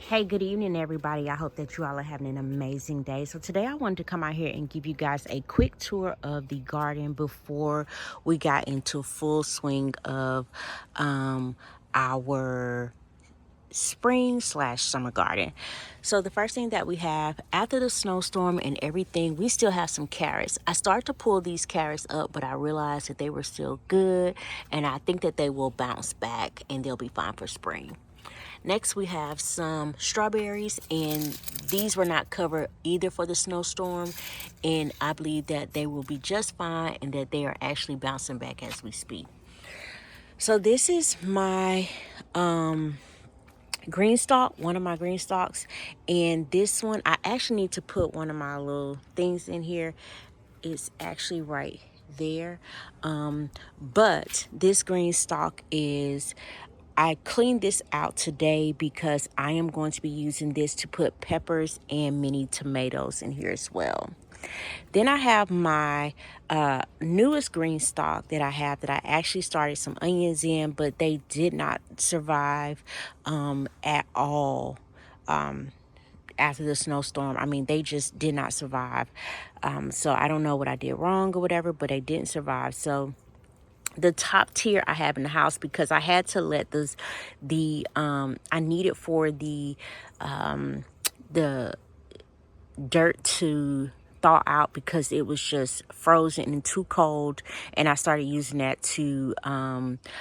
Hey, good evening, everybody. I hope that you all are having an amazing day. So today I wanted to come out here and give you guys a quick tour of the garden before we got into full swing of our spring slash summer garden. So the first thing that we have after the snowstorm and everything, we still have some carrots. I started to pull these carrots up, but I realized that they were still good, and I think that they will bounce back and they'll be fine for spring. Next, we have some strawberries, and these were not covered either for the snowstorm, and I believe that they will be just fine and that they are actually bouncing back as we speak. So this is my green stalk, one of my green stalks, and this one I actually need to put one of my little things in here. It's actually right there, but this green stalk is, I cleaned this out today because I am going to be using this to put peppers and mini tomatoes in here as well. Then I have my newest green stalk that I have that I actually started some onions in, but they did not survive at all after the snowstorm. I mean, they just did not survive. So I don't know what I did wrong or whatever, but they didn't survive. So the top tier I have in the house, because I had to let this, I needed for the dirt to thaw out because it was just frozen and too cold, and I started using that to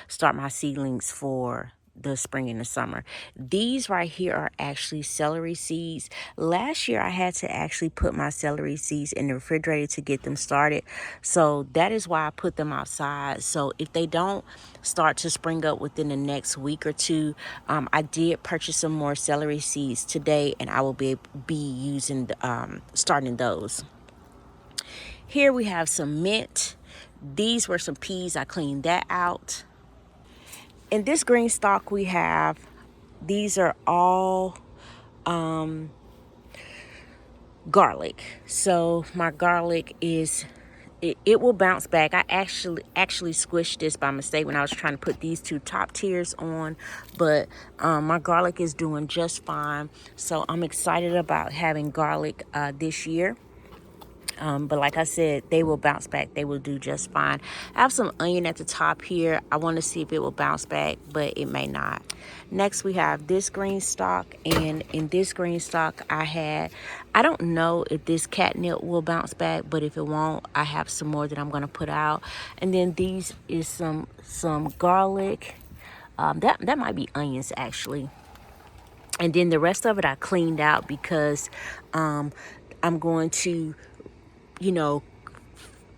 start my seedlings for the spring and the summer. These right here are actually celery seeds. Last year I had to actually put my celery seeds in the refrigerator to get them started, so that is why I put them outside. So if they don't start to spring up within the next week or two, I did purchase some more celery seeds today, and I will be using starting those. Here we have some mint. These were some peas. I cleaned that out. In this green stalk we have, these are all garlic. So my garlic is, it will bounce back. I actually squished this by mistake when I was trying to put these two top tiers on, but my garlic is doing just fine. So I'm excited about having garlic this year. But like I said, they will bounce back. They will do just fine. I have some onion at the top here. I want to see if it will bounce back, but it may not. Next, we have this green stalk. And in this green stalk, I don't know if this catnip will bounce back, but if it won't, I have some more that I'm going to put out. And then these is some garlic. That might be onions, actually. And then the rest of it I cleaned out because I'm going to, you know,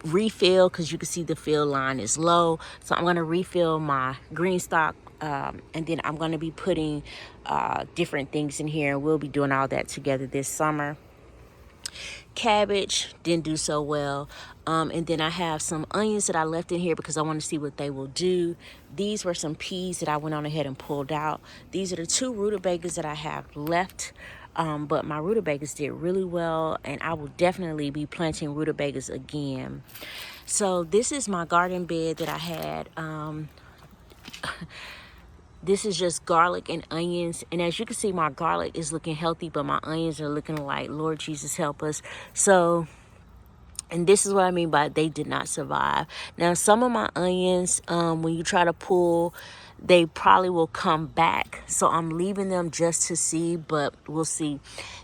refill, because you can see the fill line is low. So I'm going to refill my green stock, and then I'm going to be putting different things in here, and we'll be doing all that together this summer. Cabbage didn't do so well, and then I have some onions that I left in here because I want to see what they will do. These were some peas that I went on ahead and pulled out. These are the two rutabagas that I have left, but my rutabagas did really well, and I will definitely be planting rutabagas again. So this is my garden bed that I had. This is just garlic and onions. And as you can see, my garlic is looking healthy, but my onions are looking like, Lord Jesus, help us. So, and this is what I mean by they did not survive. Now, some of my onions, when you try to pull, they probably will come back. So I'm leaving them just to see, but we'll see.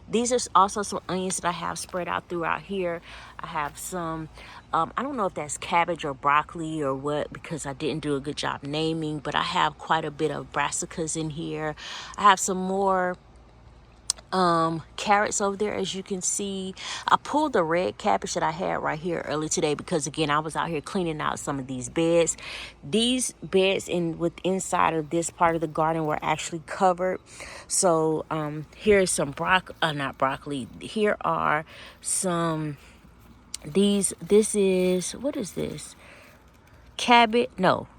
These are also some onions that I have spread out throughout here. I have some, I don't know if that's cabbage or broccoli or what, because I didn't do a good job naming, but I have quite a bit of brassicas in here. I have some more carrots over there, as you can see. I pulled the red cabbage that I had right here early today because, again, I was out here cleaning out some of these beds. These beds inside of this part of the garden were actually covered. So here's some not broccoli. Here are some, this is, what is this?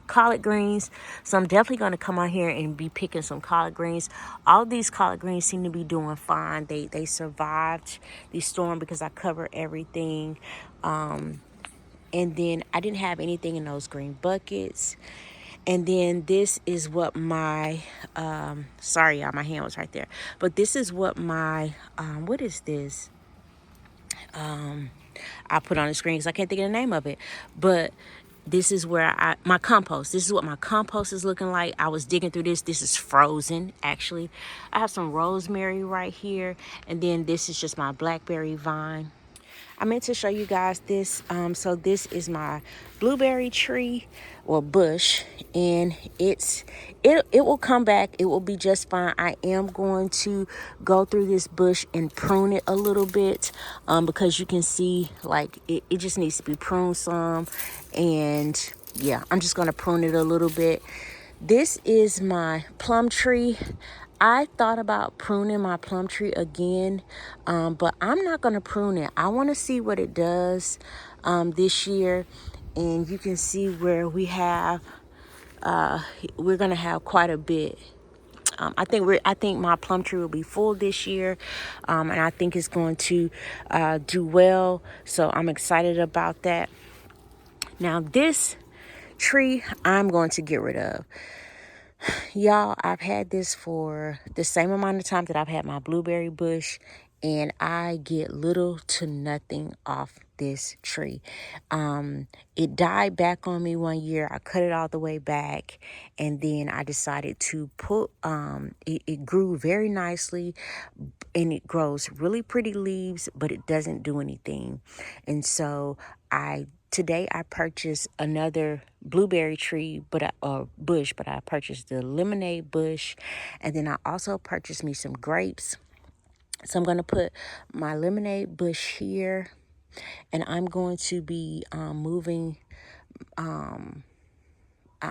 Collard greens. So I'm definitely going to come out here and be picking some collard greens. All these collard greens seem to be doing fine. They survived the storm because I covered everything. And then I didn't have anything in those green buckets. And then this is what my, sorry y'all, my hand was right there. But this is what my, what is this? I put on the screen because I can't think of the name of it. But this is where my compost. This is what my compost is looking like. I was digging through this. This is frozen, actually. I have some rosemary right here. And then this is just my blackberry vine. I meant to show you guys this. So this is my blueberry tree or bush, and it will come back. It will be just fine. I am going to go through this bush and prune it a little bit, because you can see like it just needs to be pruned some. And yeah, I'm just gonna prune it a little bit. This is my plum tree. I thought about pruning my plum tree again, but I'm not going to prune it. I want to see what it does this year. And you can see where we're going to have quite a bit. I think my plum tree will be full this year, and I think it's going to do well. So I'm excited about that. Now this tree I'm going to get rid of. Y'all, I've had this for the same amount of time that I've had my blueberry bush, and I get little to nothing off this tree. It died back on me one year. I cut it all the way back, and then I decided to put, it grew very nicely, and it grows really pretty leaves, but it doesn't do anything. And so today I purchased another blueberry tree, or bush, but I purchased the lemonade bush, and then I also purchased me some grapes. So I'm going to put my lemonade bush here, and I'm going to be moving. I'm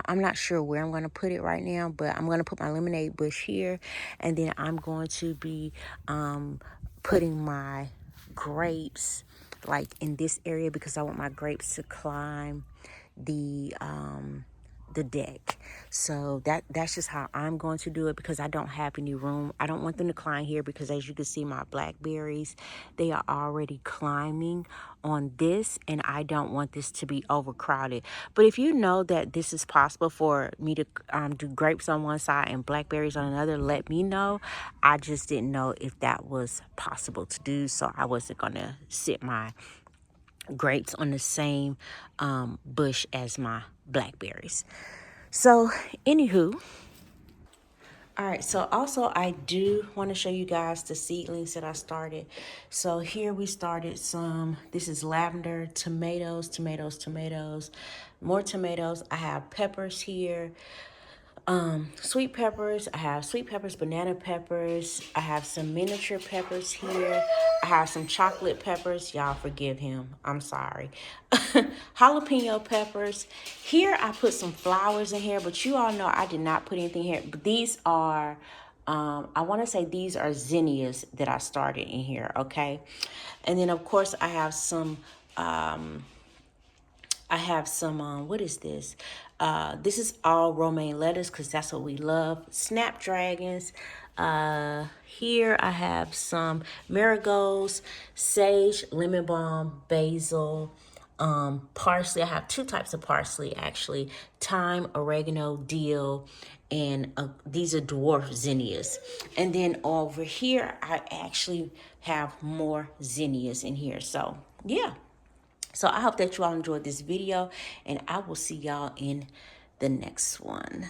not sure where I'm going to put it right now, but I'm going to put my lemonade bush here, and then I'm going to be putting my grapes like in this area because I want my grapes to climb the deck. So that's just how I'm going to do it because I don't have any room. I don't want them to climb here because as you can see, my blackberries, they are already climbing on this, and I don't want this to be overcrowded. But if you know that this is possible for me to do grapes on one side and blackberries on another, let me know. I just didn't know if that was possible to do, so I wasn't gonna sit my grapes on the same bush as my blackberries. So anywho, all right, so also I do want to show you guys the seedlings that I started. So here we started this is lavender, tomatoes, more tomatoes. I have peppers here, sweet peppers. I have sweet peppers, banana peppers. I have some miniature peppers here. I have some chocolate peppers. Y'all forgive him. I'm sorry. Jalapeno peppers. Here I put some flowers in here, but you all know I did not put anything here. But these are, I want to say these are zinnias that I started in here, okay? And then of course I have some, what is this? This is all romaine lettuce because that's what we love. Snapdragons. Here I have some marigolds, sage, lemon balm, basil, parsley. I have two types of parsley actually: thyme, oregano, dill, and these are dwarf zinnias. And then over here, I actually have more zinnias in here. So yeah. So I hope that you all enjoyed this video, and I will see y'all in the next one.